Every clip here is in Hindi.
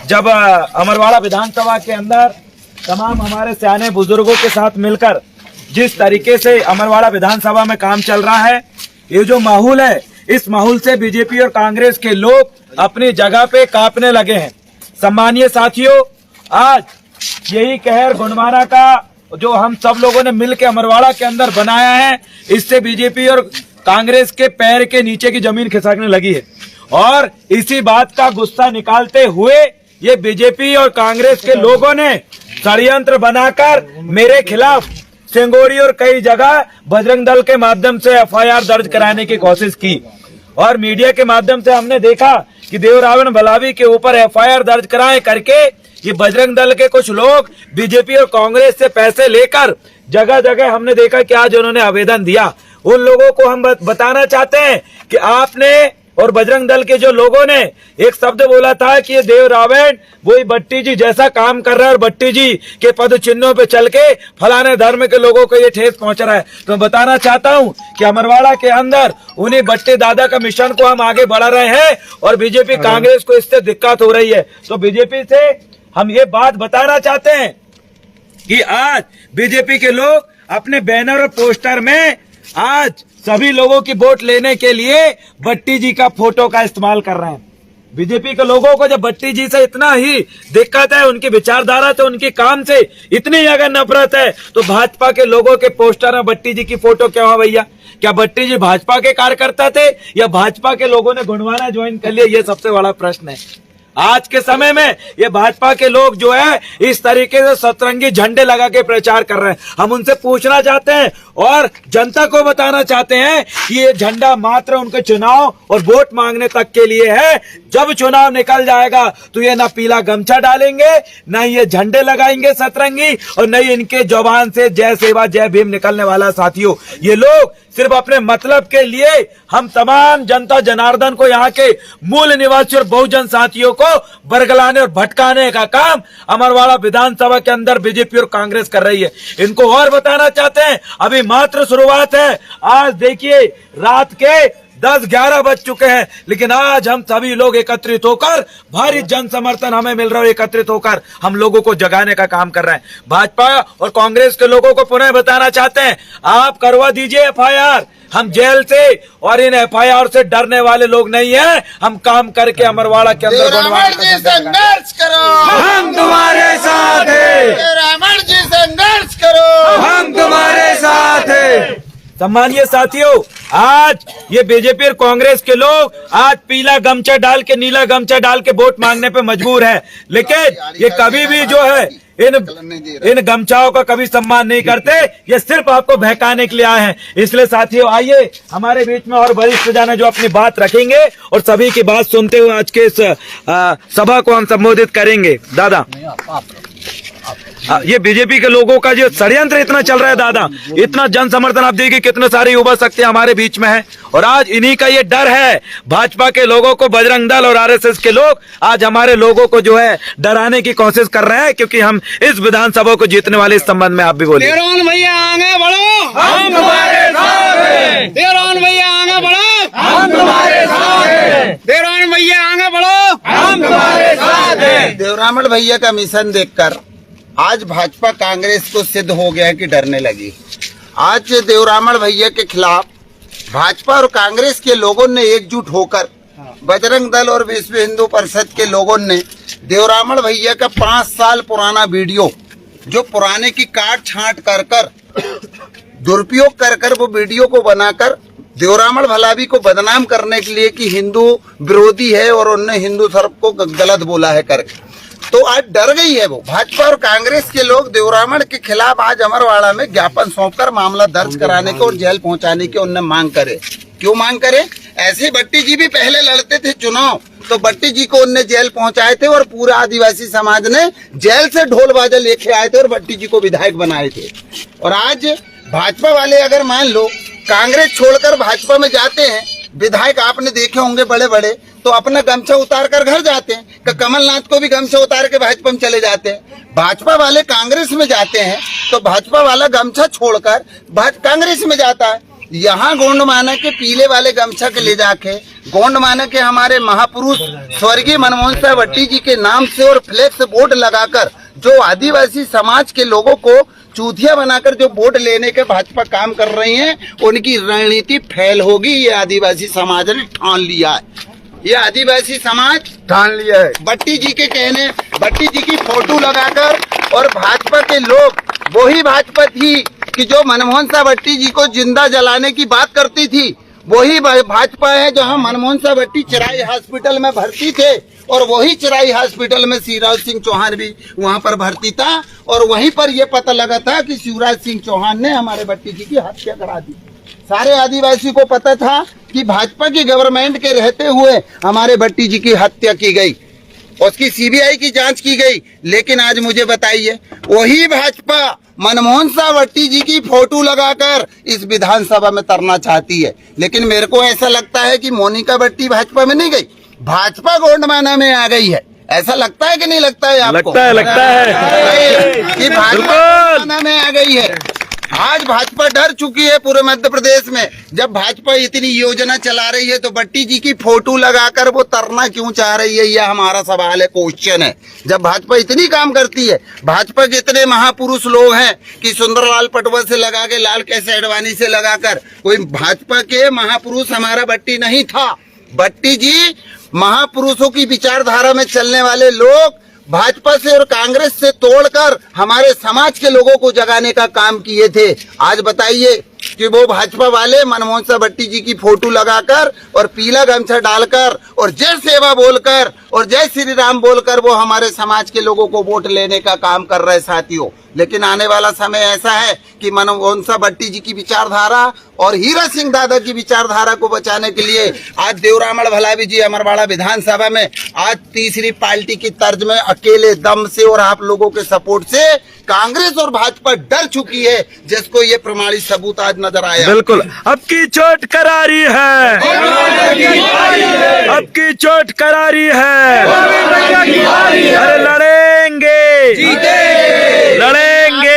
जब अमरवाड़ा विधानसभा के अंदर तमाम हमारे सियाने बुजुर्गों के साथ मिलकर जिस तरीके से अमरवाड़ा विधानसभा में काम चल रहा है, ये जो माहौल है, इस माहौल से बीजेपी और कांग्रेस के लोग अपनी जगह पे कांपने लगे हैं। सम्मानीय साथियों, आज यही कहर गुणमाना का जो हम सब लोगों ने मिलकर अमरवाड़ा के अंदर बनाया है, इससे बीजेपी और कांग्रेस के पैर के नीचे की जमीन खिसकने लगी है। और इसी बात का गुस्सा निकालते हुए ये बीजेपी और कांग्रेस के लोगों ने षड्यंत्र बनाकर मेरे खिलाफ सिंगोड़ी और कई जगह बजरंग दल के माध्यम से एफआईआर दर्ज कराने की कोशिश की। और मीडिया के माध्यम से हमने देखा कि देवरावण भलावी के ऊपर एफआईआर दर्ज कराए करके ये बजरंग दल के कुछ लोग बीजेपी और कांग्रेस से पैसे लेकर जगह जगह हमने देखा कि आज उन्होंने आवेदन दिया। उन लोगों को हम बताना चाहते हैं कि आपने और बजरंग दल के जो लोगों ने एक शब्द बोला था कि ये देवरावण वही भट्टी जी जैसा काम कर रहा है और भट्टी जी के पद चिन्हों पे चल के फलाने धर्म के लोगों को ये ठेस पहुंच रहा है। तो मैं बताना चाहता हूं कि अमरवाड़ा के अंदर उन्हीं भट्टी दादा का मिशन को हम आगे बढ़ा रहे हैं और बीजेपी कांग्रेस को इससे दिक्कत हो रही है। तो बीजेपी से हम ये बात बताना चाहते हैं कि आज बीजेपी के लोग अपने बैनर और पोस्टर में आज सभी लोगों की वोट लेने के लिए भट्टी जी का फोटो का इस्तेमाल कर रहे हैं। बीजेपी के लोगों को जब भट्टी जी से इतना ही दिक्कत है, उनकी विचारधारा से, उनके काम से इतनी अगर नफरत है, तो भाजपा के लोगों के पोस्टर में भट्टी जी की फोटो क्यों है भैया? क्या भट्टी जी भाजपा के कार्यकर्ता थे या भाजपा के लोगों ने गुणवाना ज्वाइन कर लिया? ये सबसे बड़ा प्रश्न है। आज के समय में ये भाजपा के लोग जो है इस तरीके से सतरंगी झंडे लगा के प्रचार कर रहे हैं। हम उनसे पूछना चाहते हैं और जनता को बताना चाहते हैं कि ये झंडा मात्र उनके चुनाव और वोट मांगने तक के लिए है। जब चुनाव निकल जाएगा तो ये ना पीला गमछा डालेंगे, ना ये झंडे लगाएंगे सतरंगी, और न ही इनके जुबान से जय सेवा जय भीम निकलने वाला। साथियों, ये लोग सिर्फ अपने मतलब के लिए हम तमाम जनता जनार्दन को, यहाँ के मूल निवासी और बहुजन साथियों को बरगलाने और भटकाने का काम अमरवाड़ा विधानसभा के अंदर बीजेपी और कांग्रेस कर रही है। इनको और बताना चाहते हैं, अभी मात्र शुरुआत है। आज देखिए रात के 10-11 बज चुके हैं, लेकिन आज हम सभी लोग एकत्रित होकर, भारी जन समर्थन हमें मिल रहा है, एकत्रित होकर हम लोगों को जगाने का काम कर रहे हैं। भाजपा और कांग्रेस के लोगों को पुनः बताना चाहते हैं, आप करवा दीजिए एफआईआर। हम जेल से और इन एफआईआर से डरने वाले लोग नहीं हैं। हम काम करके अमरवाड़ा के अंदर संघर्ष करो, हम तुम्हारे साथ हैं। रावण जी संघर्ष करो, हम तुम्हारे साथ हैं। सम्मानीय साथियों, आज ये बीजेपी और कांग्रेस के लोग आज पीला गमछा डाल के, नीला गमछा डाल के वोट मांगने पे मजबूर है, लेकिन ये कभी भी जो है इन गमछाओं का कभी सम्मान नहीं करते। ये सिर्फ आपको बहकाने के लिए आए हैं। इसलिए साथियों, आइए हमारे बीच में और वरिष्ठ जन जो अपनी बात रखेंगे और सभी की बात सुनते हुए आज के इस सभा को हम संबोधित करेंगे। दादा, ये बीजेपी के लोगों का जो षड्यंत्र इतना चल रहा है दादा, इतना जन समर्थन आप देखिए, कितने सारी युवा शक्तियां हमारे बीच में है, और आज इन्हीं का ये डर है। भाजपा के लोगों को बजरंग दल और आरएसएस के लोग आज हमारे लोगों को जो है डराने की कोशिश कर रहे हैं, क्योंकि हम इस विधानसभा को जीतने वाले। इस संबंध में आप भी बोलिए। देवरावण भैया आगे बढ़ो, हम तुम्हारे साथ हैं। देवरावण भैया आगे बढ़ो, हम तुम्हारे साथ हैं। देवरावण भैया आगे बढ़ो, हम तुम्हारे साथ हैं। देवरावण भैया का मिशन देखकर आज भाजपा कांग्रेस को सिद्ध हो गया है कि डरने लगी। आज देवरावण भैया के खिलाफ भाजपा और कांग्रेस के लोगों ने एकजुट होकर, बजरंग दल और विश्व हिंदू परिषद के लोगों ने देवरावण भैया का 5 साल पुराना वीडियो, जो पुराने की काट छांट कर दुरुपयोग कर वो वीडियो को बनाकर देवरावण भलावी को बदनाम करने के लिए कि हिंदू विरोधी है और उन्होंने हिंदू धर्म को गलत बोला है करके, तो आज डर गई है वो। भाजपा और कांग्रेस के लोग देवरावण के खिलाफ आज अमरवाड़ा में ज्ञापन सौंपकर मामला दर्ज कराने को और जेल पहुंचाने की उन्हें मांग करे। क्यों मांग करे? ऐसे भट्टी जी भी पहले लड़ते थे चुनाव, तो भट्टी जी को उन्हें जेल पहुंचाए थे और पूरा आदिवासी समाज ने जेल से ढोल बाजा लेके आए थे और भट्टी जी को विधायक बनाए थे। और आज भाजपा वाले अगर मान लो कांग्रेस छोड़कर भाजपा में जाते हैं, विधायक आपने देखे होंगे बड़े बड़े, तो अपना गमछा उतार कर घर जाते हैं। कमलनाथ को भी गमछा उतार के भाजपा में चले जाते हैं। भाजपा वाले कांग्रेस में जाते हैं तो भाजपा वाला गमछा छोड़कर कांग्रेस में जाता है। यहाँ गोंडमाना के पीले वाले गमछा के ले जाके गोंडवाना के हमारे महापुरुष स्वर्गीय मनमोहन साहब भट्टी जी के नाम से और फ्लेक्स बोर्ड लगाकर जो आदिवासी समाज के लोगों को चूतिया बनाकर जो वोट लेने के भाजपा काम कर रही है, उनकी रणनीति फेल होगी। ये आदिवासी समाज ने ठान लिया है, ये आदिवासी समाज ठान लिया है। भट्टी जी के कहने, भट्टी जी की फोटो लगाकर और भाजपा के लोग, वही भाजपा थी कि जो मनमोहन साहब भट्टी जी को जिंदा जलाने की बात करती थी, वही भाजपा है जहां मनमोहन साहब भट्टी चिराई हॉस्पिटल में भर्ती थे और वही चिराई हॉस्पिटल में शिवराज सिंह चौहान भी वहां पर भर्ती था और वहीं पर यह पता लगा था कि शिवराज सिंह चौहान ने हमारे भट्टी जी की हत्या करा दी। सारे आदिवासी को पता था कि भाजपा की गवर्नमेंट के रहते हुए हमारे भट्टी जी की हत्या की गई, उसकी सीबीआई की जांच की गई। लेकिन आज मुझे बताइए, वही भाजपा मनमोहन साहब भट्टी जी की फोटो लगाकर इस विधानसभा में तरना चाहती है। लेकिन मेरे को ऐसा लगता है कि मोनिका भट्टी भाजपा में नहीं गई, भाजपा गोंडवाना में आ गई है। ऐसा लगता है कि नहीं लगता है आपको? लगता है कि भाजपा गोंडवाना में आ गई है। आज भाजपा डर चुकी है पूरे मध्य प्रदेश में। जब भाजपा इतनी योजना चला रही है तो भट्टी जी की फोटो लगाकर वो तरना क्यों चाह रही है, यह हमारा सवाल है, क्वेश्चन है। जब भाजपा इतनी काम करती है, भाजपा के इतने महापुरुष लोग हैं कि सुंदरलाल पटवा से लगा के लाल कैसे अडवाणी से लगाकर, कोई भाजपा के महापुरुष हमारा भट्टी नहीं था। भट्टी जी महापुरुषों की विचारधारा में चलने वाले लोग भाजपा से और कांग्रेस से तोड़कर हमारे समाज के लोगों को जगाने का काम किए थे। आज बताइए कि वो भाजपा वाले मनमोहन साहब भट्टी जी की फोटो लगाकर और पीला गमछा डालकर और जय सेवा बोलकर और जय श्री राम बोलकर वो हमारे समाज के लोगों को वोट लेने का काम कर रहे साथियों। लेकिन आने वाला समय ऐसा है कि मनमोहन साहब भट्टी जी की विचारधारा और हीरा सिंह दादा की विचारधारा को बचाने के लिए आज देवरामण भलावी जी अमरवाड़ा विधानसभा में आज तीसरी पार्टी की तर्ज में अकेले दम से और आप लोगों के सपोर्ट से कांग्रेस और भाजपा डर चुकी है, जिसको ये प्रमाणित सबूत आज नजर आया। बिल्कुल, अब की चोट करारी है, अब की चोट करारी है। अरे लड़ेंगे, लड़ेंगे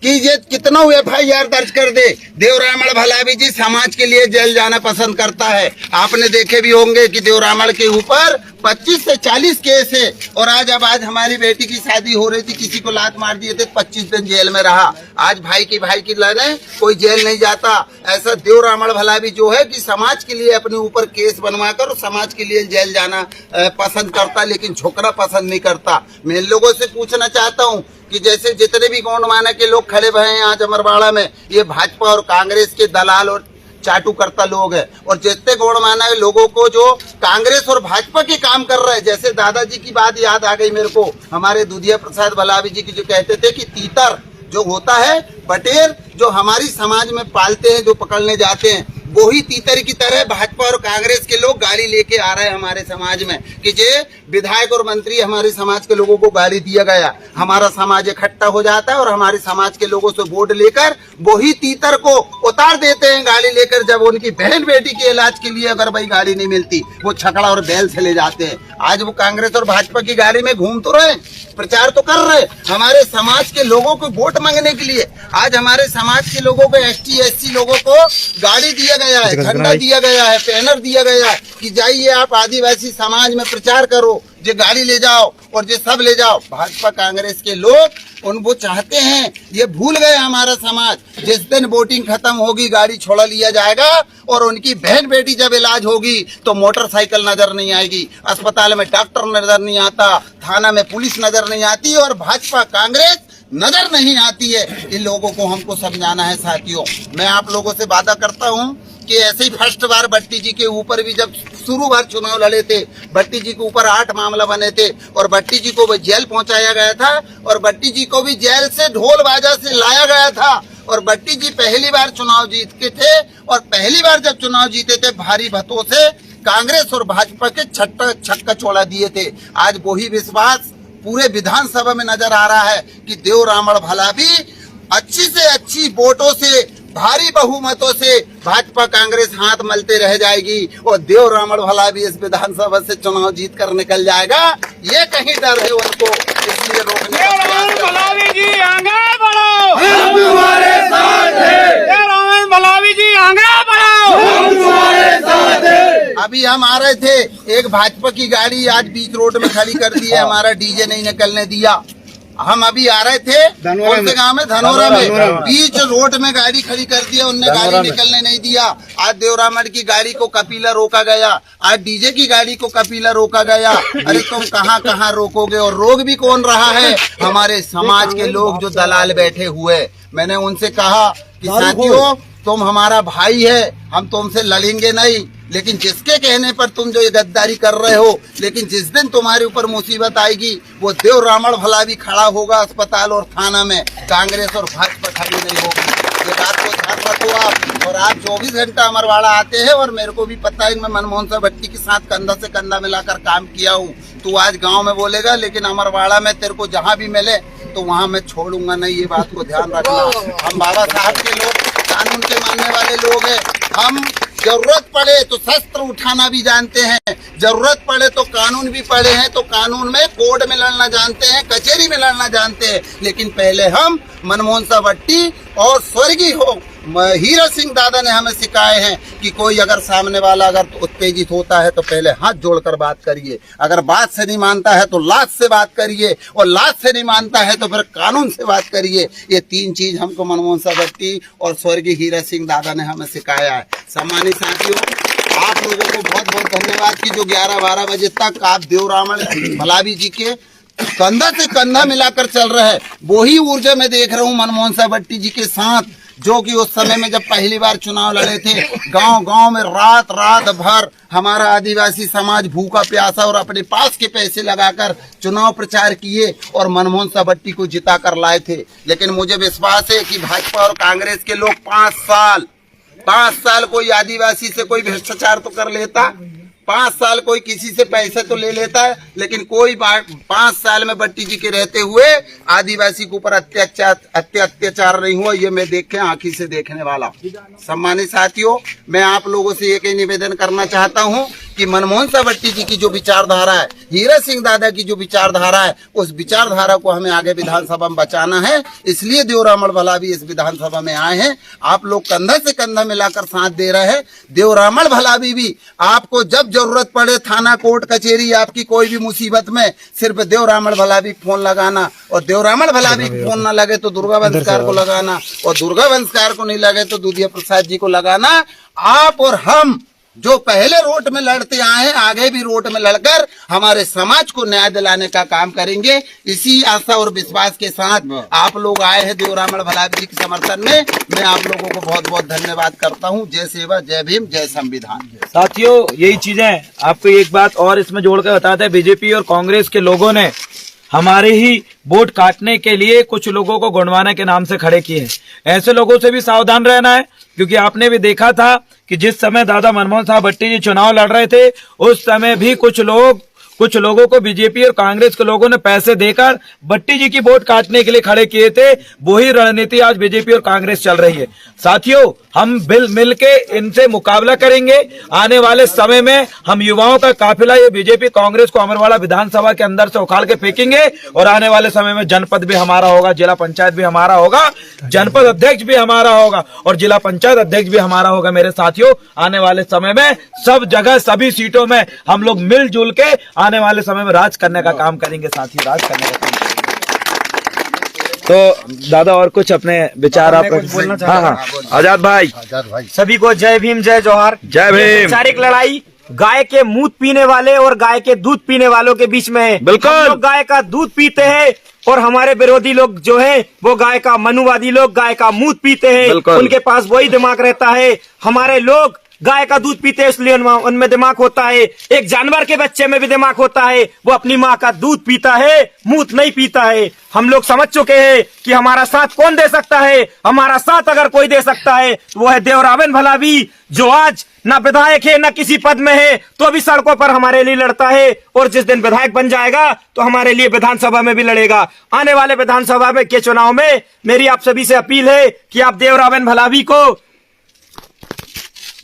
कि ये कितना FIR दर्ज कर दे, देवरामण भलावी जी समाज के लिए जेल जाना पसंद करता है। आपने देखे भी होंगे कि देवरामण के ऊपर 25 से 40 केस है और आज हमारी बेटी की शादी हो रही थी, किसी को लात मार दिए थे, 25 दिन जेल में रहा। आज भाई की लड़े कोई जेल नहीं जाता। ऐसा देवरामण भलावी जो है कि समाज के लिए अपने ऊपर केस बनवाकर और समाज के लिए जेल जाना पसंद करता, लेकिन झुकना पसंद नहीं करता। मैं इन लोगों से पूछना चाहता हूँ कि जैसे जितने भी गोंडवाना के लोग खड़े हुए हैं आज अमरवाड़ा में, ये भाजपा और कांग्रेस के दलाल और चाटू करता लोग हैं। और जितने गोंडवाना के लोगों को जो कांग्रेस और भाजपा के काम कर रहे हैं, जैसे दादाजी की बात याद आ गई मेरे को, हमारे दुधिया प्रसाद भलावी जी की जो कहते थे कि तीतर जो होता है, बटेर जो हमारी समाज में पालते हैं, जो पकड़ने जाते हैं, वही तीतर की तरह भाजपा और कांग्रेस के लोग गाली लेके आ रहे हैं हमारे समाज में कि जे विधायक और मंत्री हमारे समाज के लोगों को गाली दिया गया, हमारा समाज इकट्ठा हो जाता है और हमारे समाज के लोगों से वोट लेकर वही तीतर को उतार देते हैं गाली लेकर। जब उनकी बहन बेटी के इलाज के लिए अगर भाई गाड़ी नहीं मिलती, वो छकड़ा और बैल से ले जाते हैं। आज वो कांग्रेस और भाजपा की गाड़ी में घूम तो रहे, प्रचार तो कर रहे हमारे समाज के लोगों को वोट मांगने के लिए। आज हमारे समाज के लोगों को, ST SC लोगों को गाड़ी दिया गया है, झंडा दिया गया है, बैनर दिया गया है कि जाइए आप आदिवासी समाज में प्रचार करो, जो गाड़ी ले जाओ और जो सब ले जाओ। भाजपा कांग्रेस के लोग वो चाहते हैं, ये भूल गए हमारा समाज। जिस दिन वोटिंग खत्म होगी गाड़ी छोड़ा लिया जाएगा और उनकी बहन बेटी जब इलाज होगी तो मोटरसाइकिल नजर नहीं आएगी, अस्पताल में डॉक्टर नजर नहीं आता, थाना में पुलिस नजर नहीं आती और भाजपा कांग्रेस नजर नहीं आती है। इन लोगों को हमको समझाना है साथियों। मैं आप लोगों से वादा करता हूँ कि ऐसे ही फर्स्ट बार भट्टी जी के ऊपर भी जब शुरू बार चुनाव लड़े थे, भट्टी जी के ऊपर 8 मामला बने थे और भट्टी जी को जेल पहुंचाया गया था और भट्टी जी को भी जेल से ढोल बाजा से लाया गया था। और भट्टी जी पहली बार चुनाव जीत के थे और पहली बार जब चुनाव जीते थे भारी मतों से कांग्रेस और भाजपा के छक्का छोड़ा दिए थे। आज वही विश्वास पूरे विधानसभा में नजर आ रहा है कि देवरामण भलावी अच्छी से अच्छी वोटों से, भारी बहुमतों से भाजपा कांग्रेस हाथ मलते रह जाएगी और देवरामण भलावी इस विधानसभा से चुनाव जीत कर निकल जाएगा। ये कहीं डर है उनको, इसलिए रोकने देवरामण भलावी जी आगे बढ़ो, हम तुम्हारे साथ हैं। देवरामण भलावी जी आगे बढ़ो, हम तुम्हारे साथ अभी हम आ रहे थे, एक भाजपा की गाड़ी आज बीच रोड में खड़ी कर दी है, हमारा डीजे नहीं निकलने दिया। हम अभी आ रहे थे कौन से गाँव में, धनोरा में, बीच रोड में गाड़ी खड़ी कर दी है, उनने गाड़ी निकलने नहीं दिया। आज देवरामठ की गाड़ी को कपिला रोका गया, आज डीजे की गाड़ी को कपिला रोका गया। अरे तुम कहाँ कहाँ रोकोगे? और रोक भी कौन रहा है? हमारे समाज के लोग जो दलाल बैठे हुए। मैंने उनसे कहा कि साथियों, तुम हमारा भाई है, हम तुमसे लड़ेंगे नहीं, लेकिन जिसके कहने पर तुम जो ये गद्दारी कर रहे हो, लेकिन जिस दिन तुम्हारे ऊपर मुसीबत आएगी वो देवरामठ भला भी खड़ा होगा अस्पताल और थाना में, कांग्रेस और भाजपा खड़ी नहीं होगी। ये बात को ध्यान रखो आप। और आप 24 घंटा अमरवाड़ा आते हैं और मेरे को भी पता है, मैं मनमोहन साहब भट्टी के साथ कंधा से कंधा मिलाकर काम किया हूँ। तू आज गाँव में बोलेगा, लेकिन अमरवाड़ा में तेरे को जहाँ भी मिले तो वहाँ मैं छोड़ूंगा नहीं, ये बात को ध्यान रखना। हम बाबा साहब के लोग, कानून के मानने वाले लोग हैं। हम जरूरत पड़े तो शस्त्र उठाना भी जानते हैं, जरूरत पड़े तो कानून भी पढ़े हैं, तो कानून में कोर्ट में लड़ना जानते हैं, कचहरी में लड़ना जानते हैं। लेकिन पहले हम मनमोहन साहब भट्टी और स्वर्गीय हो हीरा सिंह दादा ने हमें सिखाए हैं कि कोई अगर सामने वाला अगर उत्तेजित होता है तो पहले हाथ जोड़कर बात करिए, अगर बात से नहीं मानता है तो लात से बात करिए, और लात से नहीं मानता है तो फिर कानून से बात करिए। ये 3 चीज हमको मनमोहन साहब भट्टी और स्वर्गीय हीरा सिंह दादा ने हमें सिखाया है। सम्मानित साथियों, आप लोगों को बहुत बहुत धन्यवाद कि जो 11-12 बजे तक आप देवरामठ भलावी जी के कंधा से कंधा मिलाकर चल रहे हैं। वही ऊर्जा में देख रहा हूँ मनमोहन साहब भट्टी जी के साथ, जो कि उस समय में जब पहली बार चुनाव लड़े थे, गांव-गांव में रात भर हमारा आदिवासी समाज भूखा प्यासा और अपने पास के पैसे लगाकर चुनाव प्रचार किए और मनमोहन साहब भट्टी को जिता कर लाए थे। लेकिन मुझे विश्वास है कि भाजपा और कांग्रेस के लोग 5 साल कोई आदिवासी से कोई भ्रष्टाचार तो कर लेता, 5 साल कोई किसी से पैसे तो ले लेता है, लेकिन कोई 5 साल में भट्टी जी के रहते हुए आदिवासी के ऊपर अत्याचार नहीं हुआ। ये मैं देखे आंखी से देखने वाला। सम्मानित साथियों, मैं आप लोगों से एक ही निवेदन करना चाहता हूं कि मनमोहन साहब भट्टी जी की जो विचारधारा है, हीरा सिंह दादा की जो विचारधारा है, उस विचारधारा को हमें आगे विधानसभा में बचाना है। इसलिए देवरामठ भलावी इस विधानसभा में आए हैं। आप लोग कंधा से कंधा मिलाकर साथ दे रहे हैं। देवरामठ भलावी भी आपको जब जरूरत पड़े, थाना कोर्ट कचहरी, आपकी कोई भी मुसीबत में, सिर्फ देवरामठ भलावी फोन लगाना, और देवरामठ भलावी फोन न लगे तो दुर्गा वंशकार को लगाना, और दुर्गा वंशकार को नहीं लगे तो दुधिया प्रसाद जी को लगाना। आप और हम जो पहले रोड में लड़ते आए हैं, आगे भी रोड में लड़कर हमारे समाज को न्याय दिलाने का काम करेंगे। इसी आशा और विश्वास के साथ आप लोग आए हैं देवरामठ भलावी जी के समर्थन में। मैं आप लोगों को बहुत बहुत धन्यवाद करता हूं। जय सेवा, जय भीम, जय संविधान। साथियों, यही चीजें आपको एक बात और इसमें जोड़कर बताते हैं, बीजेपी और कांग्रेस के लोगों ने हमारे ही वोट काटने के लिए कुछ लोगों को गुणवाने के नाम से खड़े किए हैं। ऐसे लोगों से भी सावधान रहना है, क्योंकि आपने भी देखा था कि जिस समय दादा मनमोहन साहब भट्टी जी चुनाव लड़ रहे थे, उस समय भी कुछ लोगों को बीजेपी और कांग्रेस के लोगों ने पैसे देकर भट्टी जी की वोट काटने के लिए खड़े किए थे। वही रणनीति आज बीजेपी और कांग्रेस चल रही है। साथियों, हम मिल के इनसे मुकाबला करेंगे। आने वाले समय में हम युवाओं का काफिला ये बीजेपी कांग्रेस को अमरवाड़ा विधानसभा के अंदर से उखाड़ के फेंकेंगे, और आने वाले समय में जनपद भी हमारा होगा, जिला पंचायत भी हमारा होगा, जनपद अध्यक्ष भी हमारा होगा और जिला पंचायत अध्यक्ष भी हमारा होगा। मेरे साथियों, आने वाले समय में सब जगह सभी सीटों में हम लोग मिलजुल के आने वाले समय में राज करने का काम करेंगे। साथियों, राज करने का काम करेंगे। तो दादा और कुछ अपने विचार आप बोलना चाहते हैं? हाँ, आजाद भाई। सभी को जय भीम, जय जोहार। जय भीम। वैचारिक लड़ाई गाय के मूत पीने वाले और गाय के दूध पीने वालों के बीच में है। बिल्कुल। हम लोग गाय का दूध पीते हैं और हमारे विरोधी लोग जो है वो गाय का, मनुवादी लोग गाय का मूत पीते हैं। उनके पास वही दिमाग रहता है। हमारे लोग गाय का दूध पीते हैं, इसलिए उनमें दिमाग होता है। एक जानवर के बच्चे में भी दिमाग होता है, वो अपनी माँ का दूध पीता है, मूत नहीं पीता है। हम लोग समझ चुके हैं कि हमारा साथ कौन दे सकता है। हमारा साथ अगर कोई दे सकता है तो वो है देवरामठ भलावी, जो आज ना विधायक है ना किसी पद में है, तो भी सड़कों पर हमारे लिए लड़ता है, और जिस दिन विधायक बन जाएगा तो हमारे लिए विधानसभा में भी लड़ेगा। आने वाले विधानसभा में के चुनाव में मेरी आप सभी से अपील है कि आप देवरामठ भलावी को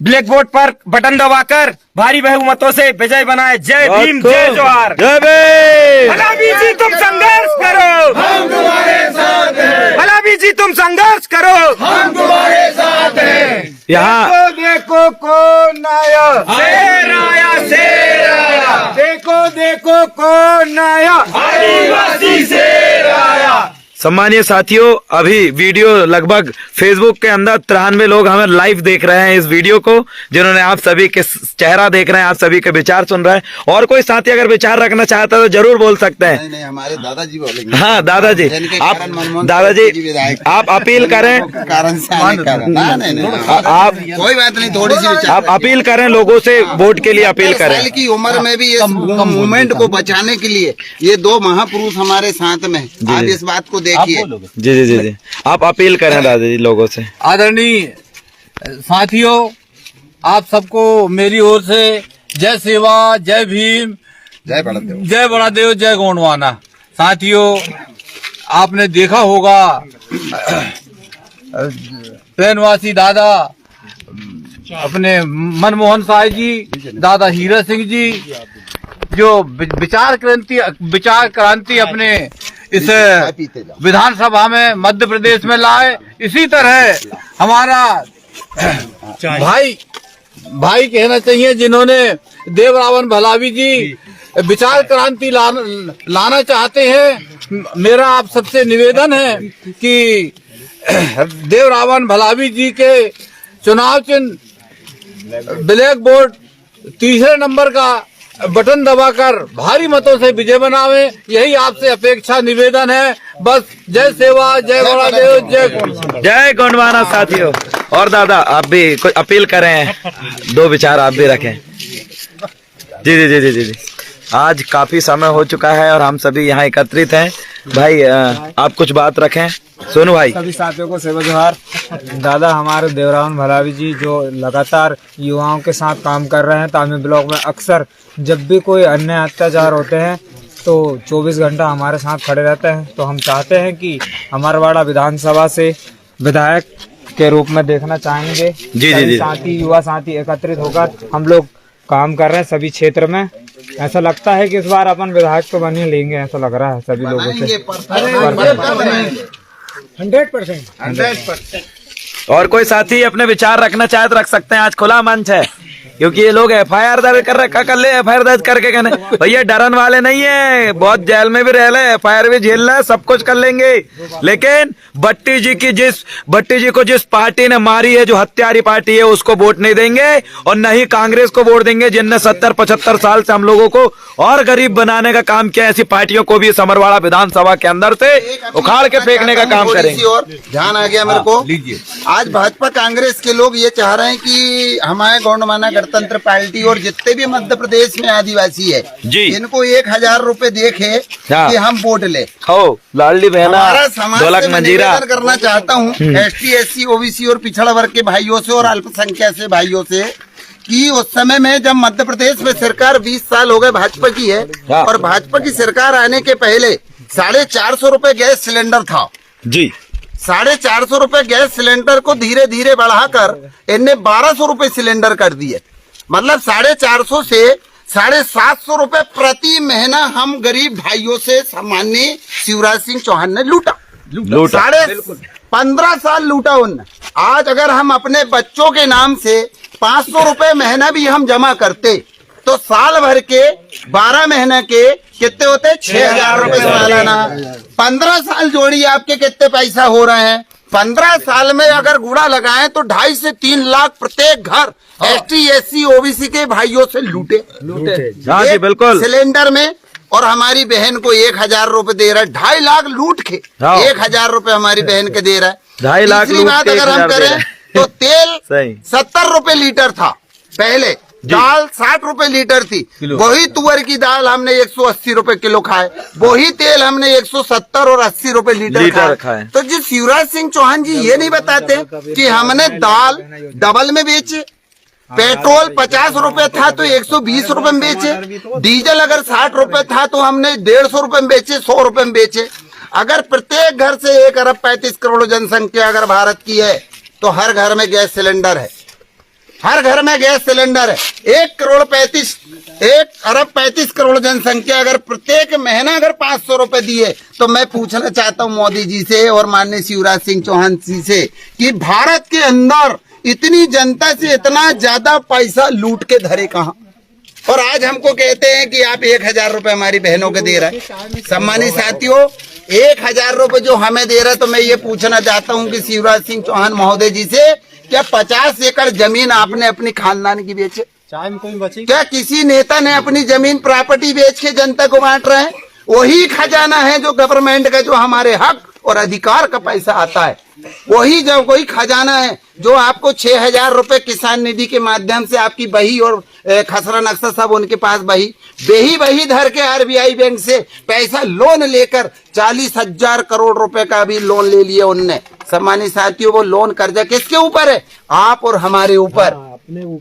ब्लैक बोर्ड पर बटन दबाकर भारी बहुमतों से विजय बनाए। जय भीम, जय जोहार। जय भीम। भलावी जी तुम संघर्ष करो, हम तुम्हारे साथ हैं। भलावी जी तुम संघर्ष करो, हम तुम्हारे साथ हैं। यहाँ देखो कौन आया, शेर आया, शेर आया, देखो देखो कौन आया, आदिवासी शेर आया। सम्मानीय साथियों, अभी वीडियो लगभग फेसबुक के अंदर 93 लोग हमें लाइव देख रहे हैं इस वीडियो को, जिन्होंने आप सभी के चेहरा देख रहे हैं, आप सभी के विचार सुन रहे हैं। और कोई साथी अगर विचार रखना चाहता है तो जरूर बोल सकते हैं। नहीं, हमारे दादाजी बोलेंगे। हाँ दादाजी, आप दादाजी आप अपील करें, कारण से आने का नहीं, आप कोई बात नहीं, थोड़ी सी विचार आप अपील करें, लोगों से वोट के लिए अपील करें। साल की उम्र में भी इस मूवमेंट को बचाने के लिए ये दो महापुरुष हमारे साथ में हैं। आप इस बात को देखिए। जी जी जी जी, आप अपील करें दादाजी लोगों से। आदरणीय साथियों, आप सबको मेरी ओर से जय सेवा, जय भीम, जय बड़देव, जय बड़ादेव, जय गोंडवाना। साथियों, आपने देखा होगा प्लेनवासी दादा अपने मनमोहन साय जी, दादा हीरा सिंह जी, जो विचार क्रांति अपने इस विधानसभा में मध्य प्रदेश में लाए। इसी तरह हमारा भाई कहना चाहिए, जिन्होंने देवरावन भलावी जी विचार क्रांति लाना चाहते हैं। मेरा आप सबसे निवेदन है कि देवरावन भलावी जी के चुनाव चिन्ह ब्लैक बोर्ड तीसरे नंबर का बटन दबाकर भारी मतों से विजय बनावे, यही आपसे अपेक्षा निवेदन है। बस जय सेवा, जय बड़ादेव, जय गोंडवाना। साथियों और दादा, आप भी कोई अपील करें, दो विचार आप भी रखें। जी जी जी जी जी जी, आज काफी समय हो चुका है और हम सभी यहाँ एकत्रित हैं। भाई आप कुछ बात रखें। सोनू भाई, सभी साथियों को सेवा जोहार। दादा हमारे देवरावन भलावी जी जो लगातार युवाओं के साथ काम कर रहे हैं, तामी ब्लॉक में अक्सर जब भी कोई अन्य अत्याचार होते हैं तो 24 घंटा हमारे साथ खड़े रहते हैं। तो हम चाहते हैं कि अमरवाड़ा विधानसभा से विधायक के रूप में देखना चाहेंगे। जी जी जी, साथी युवा साथी एकत्रित होकर हम लोग काम कर रहे हैं सभी क्षेत्र में। ऐसा लगता है कि इस बार अपन विधायक तो बन ही लेंगे, ऐसा लग रहा है सभी लोगों से। 100%। और कोई साथी अपने विचार रखना चाहे तो रख सकते हैं। आज खुला मंच है, क्योंकि ये लोग FIR दर्ज कर रहे, क्या कर ले FIR दर्ज करके कहने भैया डरन वाले नहीं है, बहुत जेल में भी रह ले, FIR भी झेल ले, सब कुछ कर लेंगे। लेकिन भट्टी जी को जिस पार्टी ने मारी है, जो हत्यारी पार्टी है, उसको वोट नहीं देंगे और न ही कांग्रेस को वोट देंगे, जिनने 70-75 साल से हम लोगों को और गरीब बनाने का काम किया। ऐसी पार्टियों को भी समरवाड़ा विधानसभा के अंदर से उखाड़ के फेंकने का काम करेंगे। और ध्यान आ गया मेरे को, आज भाजपा कांग्रेस के लोग ये चाह रहे हैं कि हमारे गोंडवाना गणतंत्र पार्टी और जितने भी मध्य प्रदेश में आदिवासी है जी, इनको 1000 रुपए देखे कि हम वोट ले। लाडली बहना हमारा समाज ढोलक से मैं मंजीरा निवेदन करना चाहता हूँ ST SC OBC और पिछड़ा वर्ग के भाइयों से और अल्पसंख्यक से भाइयों से कि उस समय में जब मध्य प्रदेश में सरकार 20 साल हो गए भाजपा की है, और भाजपा की सरकार आने के पहले 450 रुपए गैस सिलेंडर था जी। 450 रुपए गैस सिलेंडर को धीरे धीरे बढ़ाकर इनने 1200 रुपए सिलेंडर कर दिए। मतलब 450 से 750 रुपए प्रति महीना हम गरीब भाइयों से सामान्य शिवराज सिंह चौहान ने लूटा। 15 साल लूटा उनने। आज अगर हम अपने बच्चों के नाम से 500 रुपए महीना भी हम जमा करते तो साल भर के 12 महीने के कितने होते? 6000 रुपए सालाना। 15 साल जोड़िए, आपके कितने पैसा हो रहे हैं? 15 साल में अगर गुड़ा लगाएं तो 2.5 से 3 लाख प्रत्येक घर ST SC OBC के भाइयों से लूटे। हाँ जी बिल्कुल। सिलेंडर में, और हमारी बहन को 1000 रुपए दे रहा है। 2.5 लाख लूट के 1000 रुपए हमारी बहन के दे रहा है। 2.5 लाख दूसरी बात अगर हम करें तो तेल 70 रुपए लीटर था पहले, दाल 60 रुपए लीटर थी। वही तुअर की दाल हमने 180 रुपए किलो खाए, वही तेल हमने 170 और 80 रुपए लीटर खाए। तो जी शिवराज सिंह चौहान जी ये नहीं बताते कि हमने दाल डबल में बेचे, पेट्रोल 50 रुपए था तो 120 रुपए में बेचे, डीजल अगर 60 रुपए था तो हमने 150 रुपए में बेचे, 100 रुपए में बेचे। अगर प्रत्येक घर से 1 अरब 35 करोड़ जनसंख्या अगर भारत की है तो हर घर में गैस सिलेंडर है, हर घर में गैस सिलेंडर है। 1 अरब 35 करोड़ जनसंख्या अगर प्रत्येक महीना अगर 500 रुपए दिए तो मैं पूछना चाहता हूं मोदी जी से और माननीय शिवराज सिंह चौहान जी से कि भारत के अंदर इतनी जनता से इतना ज्यादा पैसा लूट के धरे कहाँ। और आज हमको कहते हैं कि आप 1000 रुपए हमारी बहनों के दे रहे हैं। सम्मानित साथियों, 1000 रुपए जो हमें दे रहे, तो मैं ये पूछना चाहता हूँ कि शिवराज सिंह चौहान महोदय जी से, क्या 50 एकड़ जमीन आपने अपनी खानदान की बेचे? क्या किसी नेता ने अपनी जमीन प्रॉपर्टी बेच के जनता को बांट रहे हैं? वही खजाना है जो गवर्नमेंट का, जो हमारे हक और अधिकार का पैसा आता है, वही जो कोई खजाना है जो आपको 6000 रुपए किसान निधि के माध्यम से आपकी बही और खसरा नक्शा सब उनके पास बही धर के आरबीआई बैंक से पैसा लोन लेकर 40,000 करोड़ रुपए का भी लोन ले लिया उनने। सम्मानित साथियों, वो लोन कर्जा किसके ऊपर है? आप और हमारे ऊपर।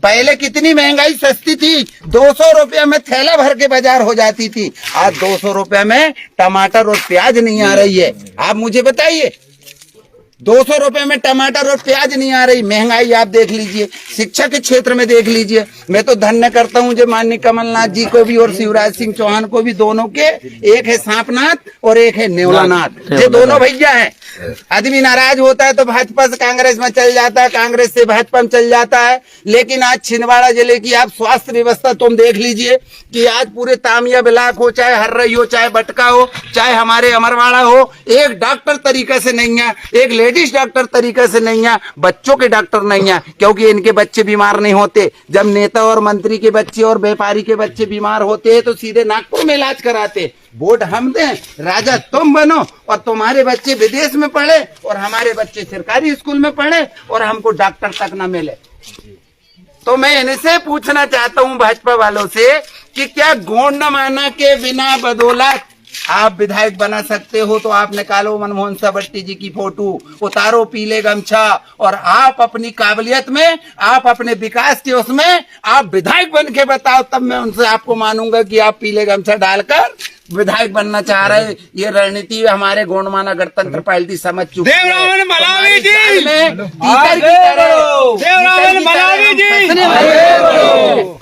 पहले कितनी महंगाई सस्ती थी, 200 रुपया में थैला भर के बाजार हो जाती थी। आज 200 रुपया में टमाटर और प्याज नहीं आ रही है। आप मुझे बताइए, 200 रुपए में टमाटर और प्याज नहीं आ रही। महंगाई आप देख लीजिए, शिक्षा के क्षेत्र में देख लीजिए। मैं तो धन्य करता हूं जो माननीय कमलनाथ जी को भी और शिवराज सिंह चौहान को भी, दोनों के, एक है सांपनाथ और एक है नेवलानाथ, ये दोनों भैया हैं। आदमी नाराज होता है तो भाजपा से कांग्रेस में चल जाता है, कांग्रेस से भाजपा में चल जाता है। लेकिन आज छिंदवाड़ा जिले की आप स्वास्थ्य व्यवस्था तुम देख लीजिए कि आज पूरे तामिया ब्लॉक हो, चाहे हर्रई हो, चाहे बटका हो, चाहे हमारे अमरवाड़ा हो, एक डॉक्टर तरीके से नहीं है, एक लेडीज डॉक्टर तरीके से नहीं है, बच्चों के डॉक्टर नहीं है, क्योंकि इनके बच्चे बीमार नहीं होते। जब नेता और मंत्री के बच्चे और व्यापारी के बच्चे बीमार होते हैं तो सीधे नागपुर में इलाज कराते। वोट हम दें, राजा तुम बनो और तुम्हारे बच्चे विदेश में पढ़े और हमारे बच्चे सरकारी स्कूल में पढ़े और हमको डॉक्टर तक न मिले। तो मैं इनसे पूछना चाहता हूं भाजपा वालों से कि क्या गुण माना के बिना बदौलत आप विधायक बना सकते हो? तो आप निकालो मनमोहन सावट्टी जी की फोटो, उतारो पीले गमछा और आप अपनी काबिलियत में, आप अपने विकास के उसमें आप विधायक बन के बताओ, तब मैं उनसे आपको मानूंगा कि आप पीले गमछा डालकर विधायक बनना चाह रहे। ये रणनीति हमारे गौणमाना गणतंत्र पार्टी समझ चुकी है। देवरावन मलावी जी, देवरावन मलावी जी,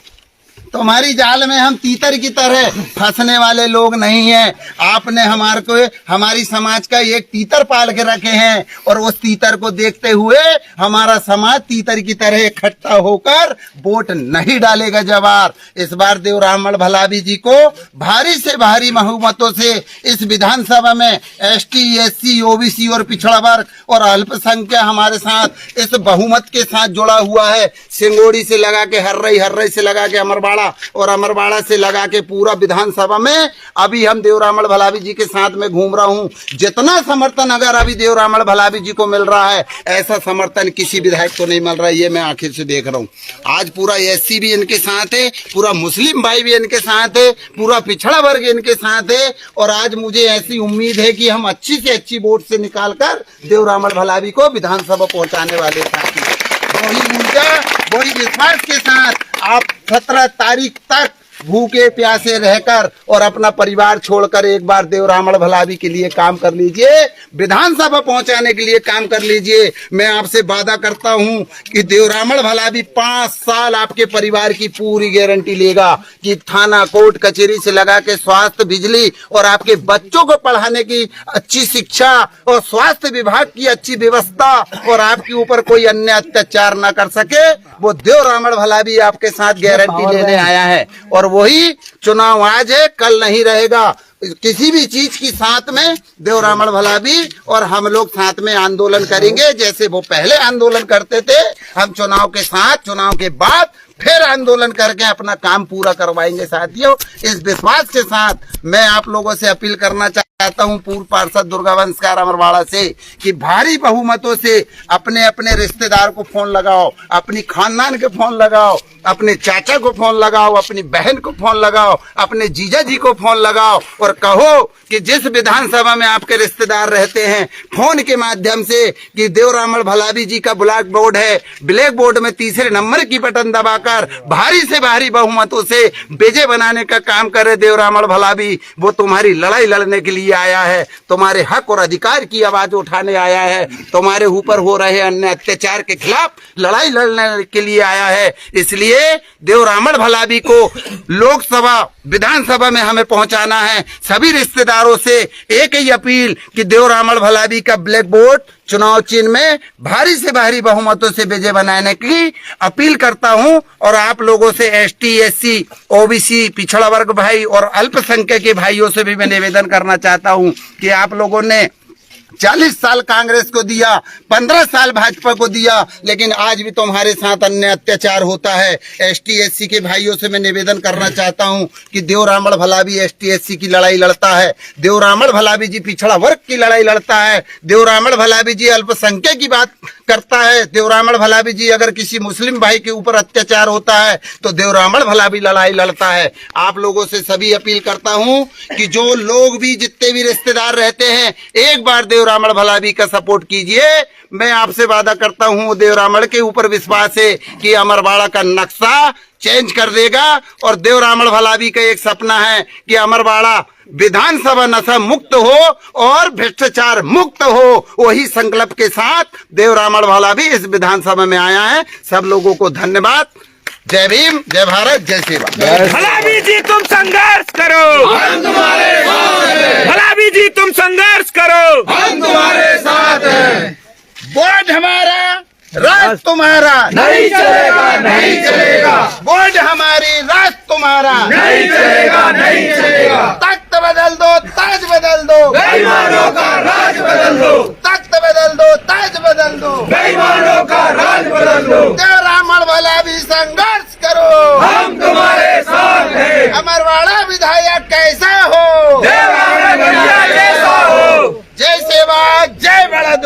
तुम्हारी जाल में हम तीतर की तरह फंसने वाले लोग नहीं हैं। आपने हमारे को, हमारी समाज का एक तीतर पाल के रखे हैं और उस तीतर को देखते हुए हमारा समाज तीतर की तरह इकट्ठा होकर वोट नहीं डालेगा जवार। इस बार देवरामण भलावी जी को भारी से भारी बहुमतों से इस विधानसभा में एसटी, एससी, ओबीसी और पिछड़ा वर्ग और अल्पसंख्यक हमारे साथ इस बहुमत के साथ जुड़ा हुआ है। सिंगोड़ी से लगा के हर्रई, हर्रई से लगा के अमरवाड़ा और अमरवाड़ा से लगा के पूरा विधानसभा में अभी हम देवरामण भलावी जी के साथ में घूम रहा हूं। जितना समर्थन अगर अभी देवरामण भलावी जी को मिल रहा है, ऐसा समर्थन किसी विधायक को नहीं मिल रहा है। ये मैं आखिर से देख रहा हूं। आज पूरा एससी भी इनके साथ है, पूरा मुस्लिम भाई भी इनके साथ है, पूरा पिछड़ा वर्ग इनके साथ है। और आज मुझे ऐसी उम्मीद है कि हम अच्छी से अच्छी वोट से निकालकर देवरामण भलावी को विधानसभा पहुंचाने वाले साथी, बड़ी ऊर्जा, बड़ी विश्वास के साथ आप 17 तारीख तक भूखे प्यासे रहकर और अपना परिवार छोड़कर एक बार देवरामण भलावी के लिए काम कर लीजिए, विधानसभा पहुंचाने के लिए काम कर लीजिए। मैं आपसे वादा करता हूं कि देवरामण भलावी 5 साल आपके परिवार की पूरी गारंटी लेगा कि थाना, कोर्ट, कचहरी से लगा के स्वास्थ्य, बिजली और आपके बच्चों को पढ़ाने की अच्छी शिक्षा और स्वास्थ्य विभाग की अच्छी व्यवस्था और आपके ऊपर कोई अन्य अत्याचार न कर सके, वो देवरामण भलावी आपके साथ गारंटी लेने आया है। और वही चुनाव आज है, कल नहीं रहेगा। किसी भी चीज की साथ में देवरामण भलावी और हम लोग साथ में आंदोलन करेंगे, जैसे वो पहले आंदोलन करते थे। हम चुनाव के साथ, चुनाव के बाद फिर आंदोलन करके अपना काम पूरा करवाएंगे। साथियों, इस विश्वास के साथ मैं आप लोगों से अपील करना चाहता हूं, पूर्व पार्षद दुर्गावंशकार अमरवाड़ा से, कि भारी बहुमतों से अपने अपने रिश्तेदार को फोन लगाओ, अपनी खानदान के फोन लगाओ, अपने चाचा को फोन लगाओ, अपनी बहन को फोन लगाओ, अपने जीजा जी को फोन लगाओ और कहो कि जिस विधानसभा में आपके रिश्तेदार रहते हैं, फोन के माध्यम से कि देवरामण भलावी जी का ब्लैक बोर्ड है, ब्लैक बोर्ड में तीसरे नंबर की बटन दबाकर भारी से भारी बहुमतों से विजय बनाने का काम करे देवरामण भलावी। वो तुम्हारी लड़ाई लड़ने के लिए आया है, तुम्हारे हक और अधिकार की आवाज उठाने आया है, तुम्हारे ऊपर हो रहे अन्य अत्याचार के खिलाफ लड़ाई लड़ने के लिए आया है। इसलिए देवरामण भलावी को लोकसभा, विधानसभा में हमें पहुंचाना है। सभी रिश्तेदारों से एक ही अपील कि देवरामण भलावी का ब्लैक बोर्ड चुनाव चिन्ह में भारी से भारी बहुमतों से विजय बनाने की अपील करता हूं। और आप लोगों से ST SC OBC पिछड़ा वर्ग भाई और अल्पसंख्यक के भाइयों से भी मैं निवेदन करना चाहता हूं कि आप लोगों ने 40 साल कांग्रेस को दिया, 15 साल भाजपा को दिया, लेकिन आज भी तुम्हारे साथ अन्य अत्याचार होता है। ST SC के भाइयों से मैं निवेदन करना चाहता हूं कि देवरामण भलावी ST SC की लड़ाई लड़ता है, देवरामण भलावी जी पिछड़ा वर्ग की लड़ाई लड़ता है, देवरामण भलावी जी अल्पसंख्यक की बात करता है, देवरामण भलावी जी अगर किसी मुस्लिम भाई के ऊपर अत्याचार होता है तो देवरामण भलावी लड़ाई लड़ता है। आप लोगों से सभी अपील करता हूं कि जो लोग भी जितने भी रिश्तेदार रहते हैं एक बार देवरामण भलावी का सपोर्ट कीजिए। मैं आपसे वादा करता हूं, देवरामण के ऊपर विश्वास है कि अमरवाड़ा का नक्शा चेंज कर देगा। और देवरामण भलावी का एक सपना है कि अमरवाड़ा विधानसभा नशा मुक्त हो और भ्रष्टाचार मुक्त हो। वही संकल्प के साथ देवरामण भलावी इस विधानसभा में आया है। सब लोगों को धन्यवाद। जय भीम, जय भारत, जय सेवा। भलावी जी तुम संघर्ष करो, हम तुम्हारे साथ हैं। भलावी जी तुम संघर्ष करो, हम तुम्हारे साथ हैं। बोर्ड हमारा, राज तुम्हारा नहीं चलेगा, नहीं चलेगा। बोर्ड हमारी, राज तुम्हारा नहीं चलेगा, नहीं चलेगा। तख्त बदल दो, ताज बदल दो, बेईमानों का राज बदल दो, तख्त बदल दो, ताज बदल दो, बेईमानों का राज बदल दो। देवरामण भलावी संघर्ष करो, हम तुम्हारे साथ हैं। अमरवाड़ा विधायक कैसा